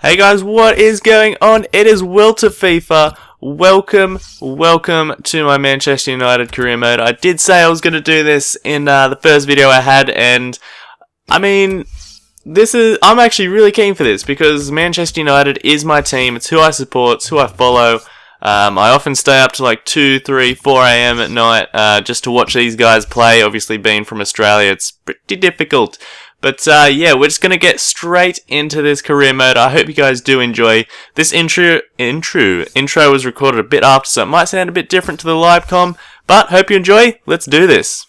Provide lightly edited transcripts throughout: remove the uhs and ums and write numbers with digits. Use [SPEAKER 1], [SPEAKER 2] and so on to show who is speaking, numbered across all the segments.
[SPEAKER 1] Hey guys, what is going on? It is Will to FIFA. Welcome to my Manchester United career mode. I did say I was going to do this in the first video I had, and I mean, I'm actually really keen for this because Manchester United is my team. It's who I support, it's who I follow. I often stay up to like 2, 3, 4 a.m. at night just to watch these guys play. Obviously, being from Australia, it's pretty difficult. But yeah, we're just going to get straight into this career mode. I hope you guys do enjoy. This intro was recorded a bit after, so it might sound a bit different to the live com, but hope you enjoy. Let's do this.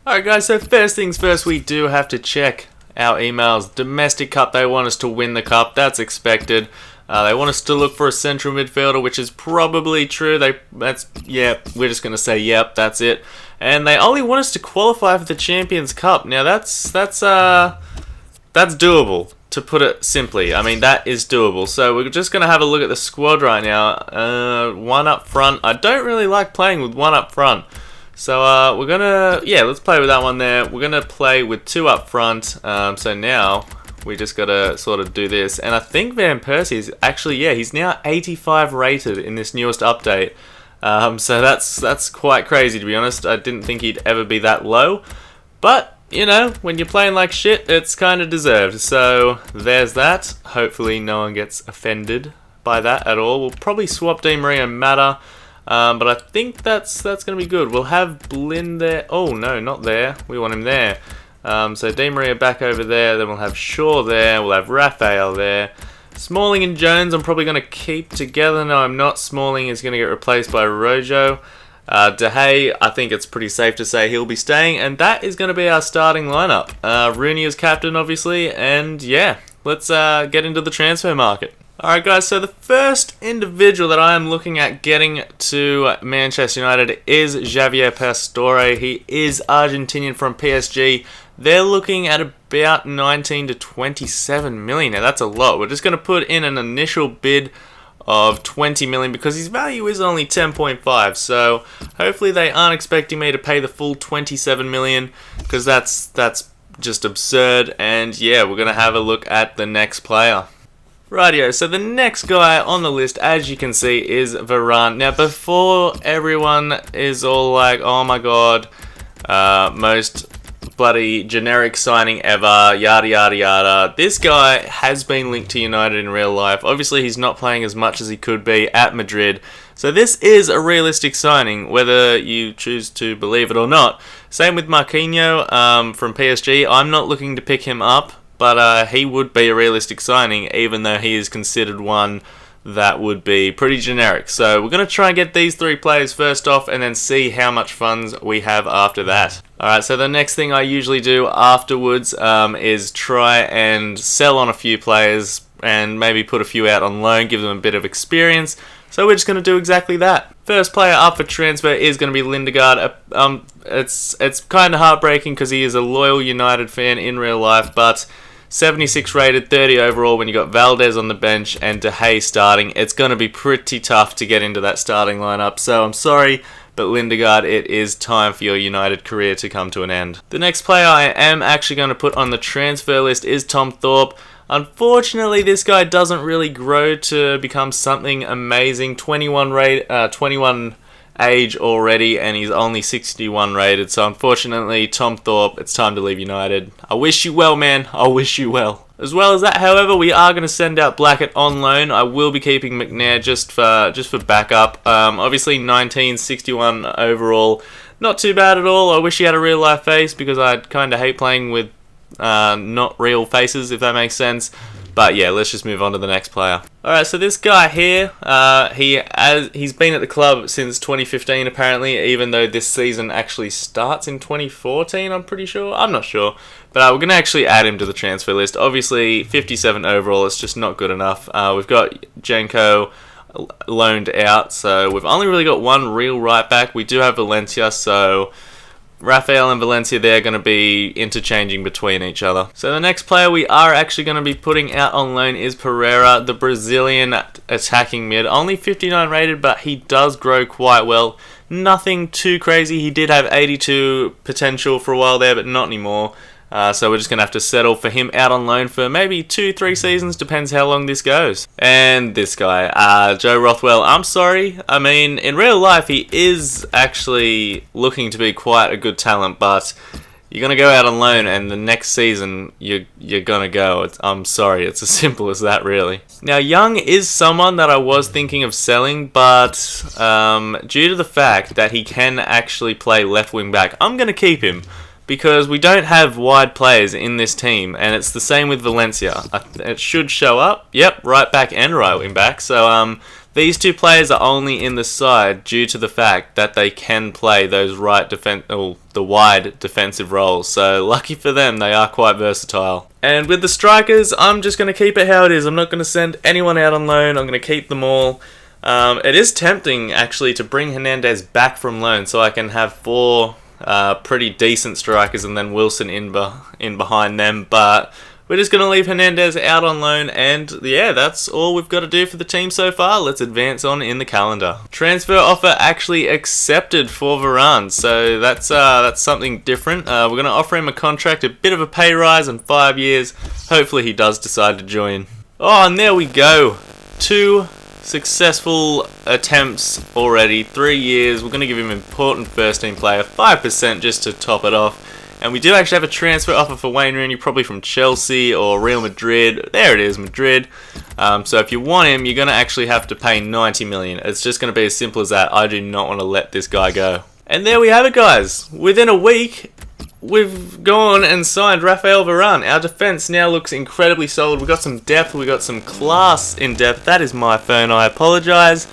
[SPEAKER 1] Alright guys, so first things first, we do have to check our emails. Domestic Cup, they want us to win the cup. That's expected. They want us to look for a central midfielder, which is probably true. We're just going to say yep, that's it. And they only want us to qualify for the Champions Cup. Now that's doable, to put it simply. I mean, that is doable. So we're just going to have a look at the squad right now. One up front. I don't really like playing with one up front. So we're going to, let's play with that one there. We're going to play with two up front. So now we just got to sort of do this. And I think Van Persie is actually, he's now 85 rated in this newest update. So that's quite crazy, to be honest. I didn't think he'd ever be that low. But, you know, when you're playing like shit, it's kind of deserved. So there's that. Hopefully no one gets offended by that at all. We'll probably swap Di Maria and Mata. But I think that's going to be good. We'll have Blin there. Oh, no, not there. We want him there. So Di Maria back over there. Then we'll have Shaw there. We'll have Raphael there. Smalling and Jones I'm probably going to keep together. No, I'm not. Smalling is going to get replaced by Rojo. De Gea, I think it's pretty safe to say he'll be staying. And that is going to be our starting lineup. Rooney is captain, obviously. And yeah, let's get into the transfer market. Alright guys, so the first individual that I am looking at getting to Manchester United is Javier Pastore. He is Argentinian from PSG. They're looking at about 19 to 27 million. Now that's a lot. We're just going to put in an initial bid of 20 million because his value is only 10.5. So hopefully they aren't expecting me to pay the full 27 million because that's just absurd. And yeah, we're going to have a look at the next player. Rightio, so the next guy on the list, as you can see, is Varane. Now, before everyone is all like, oh my god, most bloody generic signing ever, yada yada yada, this guy has been linked to United in real life. Obviously, he's not playing as much as he could be at Madrid. So this is a realistic signing, whether you choose to believe it or not. Same with Marquinhos from PSG. I'm not looking to pick him up. But he would be a realistic signing, even though he is considered one that would be pretty generic. So we're going to try and get these three players first off and then see how much funds we have after that. Alright, so the next thing I usually do afterwards is try and sell on a few players and maybe put a few out on loan, give them a bit of experience. So we're just going to do exactly that. First player up for transfer is going to be Lindegaard. It's kind of heartbreaking because he is a loyal United fan in real life, but 76 rated, 30 overall when you got Valdez on the bench and De Gea starting. It's going to be pretty tough to get into that starting lineup. So I'm sorry, but Lindegaard, it is time for your United career to come to an end. The next player I am actually going to put on the transfer list is Tom Thorpe. Unfortunately, this guy doesn't really grow to become something amazing. 21 age already, and he's only 61 rated. So unfortunately, Tom Thorpe, it's time to leave United. I wish you well, man. I wish you well. As well as that, however, we are going to send out Blackett on loan. I will be keeping McNair just for backup. Obviously, 1961 overall, not too bad at all. I wish he had a real life face because I kind of hate playing with not real faces, if that makes sense. But yeah, let's just move on to the next player. Alright, so this guy here, he's been at the club since 2015 apparently, even though this season actually starts in 2014, I'm pretty sure. I'm not sure. But we're going to actually add him to the transfer list. Obviously, 57 overall, it's just not good enough. We've got Janko loaned out, so we've only really got one real right back. We do have Valencia, so Raphael and Valencia, they're going to be interchanging between each other. So the next player we are actually going to be putting out on loan is Pereira, the Brazilian attacking mid. Only 59 rated, but he does grow quite well. Nothing too crazy. He did have 82 potential for a while there, but not anymore. So we're just going to have to settle for him out on loan for maybe 2-3 seasons, depends how long this goes. And this guy, Joe Rothwell, I'm sorry. I mean, in real life, he is actually looking to be quite a good talent, but you're going to go out on loan and the next season you're going to go. I'm sorry, it's as simple as that, really. Now, Young is someone that I was thinking of selling, but due to the fact that he can actually play left wing back, I'm going to keep him. Because we don't have wide players in this team, and it's the same with Valencia. It should show up. Yep, right back and right wing back. So these two players are only in the side due to the fact that they can play those the wide defensive roles. So lucky for them, they are quite versatile. And with the strikers, I'm just going to keep it how it is. I'm not going to send anyone out on loan. I'm going to keep them all. It is tempting actually to bring Hernandez back from loan so I can have 4 pretty decent strikers and then Wilson in behind them, but we're just going to leave Hernandez out on loan, and yeah, that's all we've got to do for the team so far. Let's advance on in the calendar. Transfer offer actually accepted for Varane, so that's something different. We're going to offer him a contract, a bit of a pay rise, and 5 years. Hopefully he does decide to join. Oh, and there we go. 2 successful attempts already, 3 years. We're going to give him important first team player, 5% just to top it off. And we do actually have a transfer offer for Wayne Rooney, probably from Chelsea or Real Madrid. There it is, Madrid. So if you want him, you're going to actually have to pay 90 million. It's just going to be as simple as that. I do not want to let this guy go. And there we have it, guys. Within a week, we've gone and signed Raphael Varane. Our defense now looks incredibly solid. We've got some depth. We've got some class in depth. That is my phone. I apologize.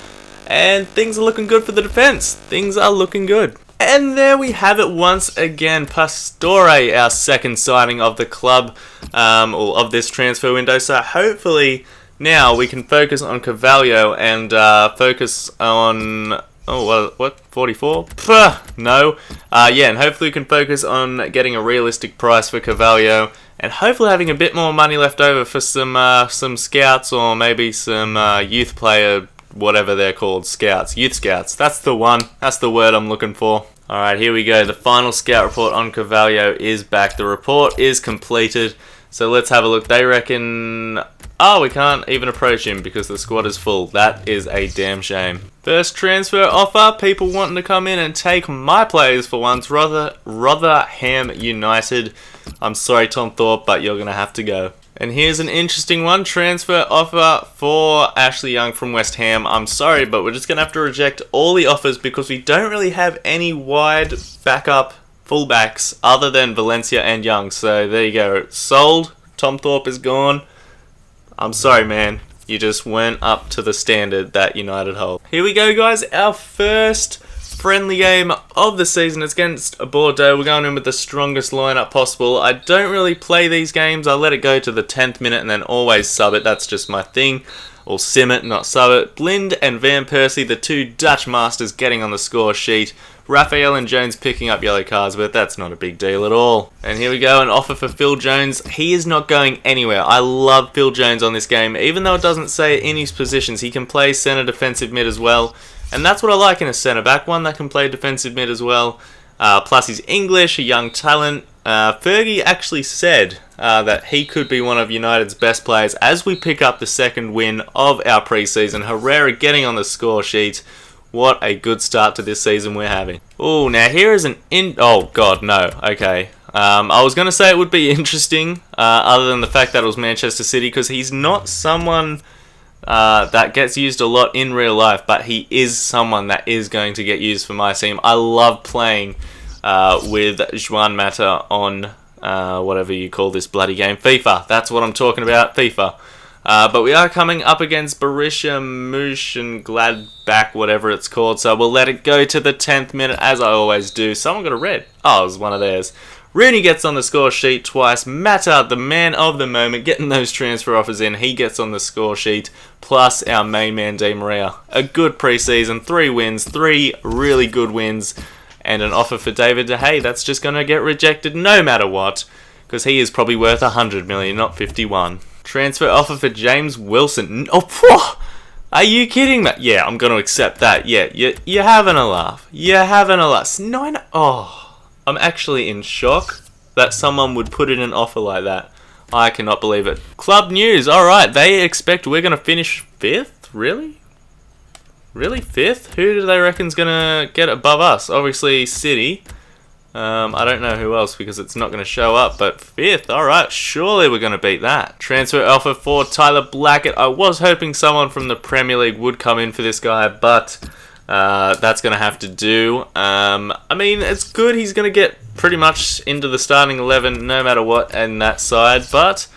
[SPEAKER 1] And things are looking good for the defense. Things are looking good. And there we have it once again. Pastore, our second signing of the club, or of this transfer window. So hopefully now we can focus on Carvalho and focus on... Oh, what? 44? No. Yeah, and hopefully we can focus on getting a realistic price for Carvalho, and hopefully having a bit more money left over for some scouts, or maybe some youth player, whatever they're called, scouts. Youth scouts. That's the one. That's the word I'm looking for. Alright, here we go. The final scout report on Carvalho is back. The report is completed. So let's have a look. They reckon... Oh, we can't even approach him because the squad is full. That is a damn shame. First transfer offer. People wanting to come in and take my players for once. Rotherham United. I'm sorry, Tom Thorpe, but you're going to have to go. And here's an interesting one. Transfer offer for Ashley Young from West Ham. I'm sorry, but we're just going to have to reject all the offers because we don't really have any wide backup fullbacks other than Valencia and Young. So there you go. Sold. Tom Thorpe is gone. I'm sorry, man. You just weren't up to the standard that United hold. Here we go, guys. Our first friendly game of the season is against Bordeaux. We're going in with the strongest lineup possible. I don't really play these games. I let it go to the 10th minute and then always sub it. That's just my thing. Or sim it, not sub it. Blind and Van Persie, the 2 Dutch masters, getting on the score sheet. Raphael and Jones picking up yellow cards, but that's not a big deal at all. And here we go, an offer for Phil Jones. He is not going anywhere. I love Phil Jones on this game. Even though it doesn't say in his positions, he can play centre defensive mid as well. And that's what I like in a centre back, one that can play defensive mid as well. Plus he's English, a young talent. Fergie actually said that he could be one of United's best players as we pick up the second win of our pre-season. Herrera getting on the score sheet. What a good start to this season we're having. Oh, now here is oh, God, no. Okay. I was going to say it would be interesting, other than the fact that it was Manchester City, because he's not someone that gets used a lot in real life, but he is someone that is going to get used for my team. I love playing with Juan Mata on whatever you call this bloody game. FIFA. That's what I'm talking about. FIFA. But we are coming up against Borussia Mönchengladbach, whatever it's called. So we'll let it go to the 10th minute, as I always do. Someone got a red. Oh, it was one of theirs. Rooney gets on the score sheet twice. Mata, the man of the moment, getting those transfer offers in. He gets on the score sheet. Plus our main man, Di Maria. A good preseason. 3 wins. 3 really good wins. And an offer for David De Gea. That's just going to get rejected no matter what. Because he is probably worth 100 million, not 51. Transfer offer for James Wilson. Oh, phew! Are you kidding me? Yeah, I'm going to accept that. Yeah, you're having a laugh. You're having a laugh. 9. Oh, I'm actually in shock. that someone would put in an offer like that. I cannot believe it. Club news. Alright, they expect we're going to finish 5th? Really? Really? 5th? Who do they reckon's going to get above us? Obviously City. I don't know who else because it's not going to show up, but 5th, alright, surely we're going to beat that. Transfer offer for Tyler Blackett. I was hoping someone from the Premier League would come in for this guy, but that's going to have to do. I mean, it's good he's going to get pretty much into the starting 11 no matter what in that side, but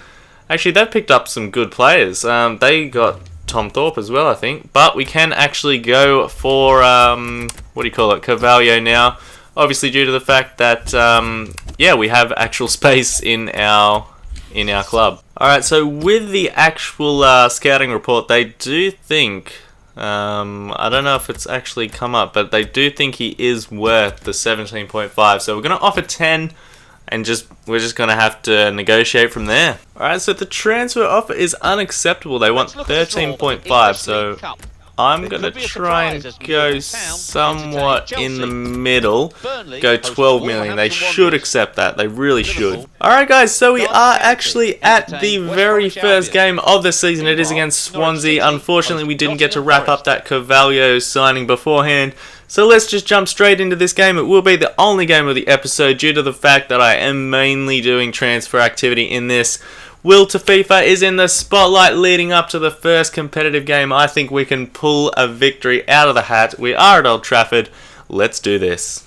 [SPEAKER 1] actually they've picked up some good players. They got Tom Thorpe as well, I think, but we can actually go for, what do you call it, Carvalho now. Obviously, due to the fact that, yeah, we have actual space in our club. Alright, so with the actual scouting report, they do think, I don't know if it's actually come up, but they do think he is worth the 17.5. So we're going to offer 10, and we're just going to have to negotiate from there. Alright, so the transfer offer is unacceptable. They want 13.5, so I'm going to try and go somewhat in the middle, go 12 million. They should accept that. They really should. Alright guys, so we are actually at the very first game of the season. It is against Swansea. Unfortunately, we didn't get to wrap up that Carvalho signing beforehand. So let's just jump straight into this game. It will be the only game of the episode due to the fact that I am mainly doing transfer activity in this. Will to FIFA is in the spotlight leading up to the first competitive game. I think we can pull a victory out of the hat. We are at Old Trafford. Let's do this.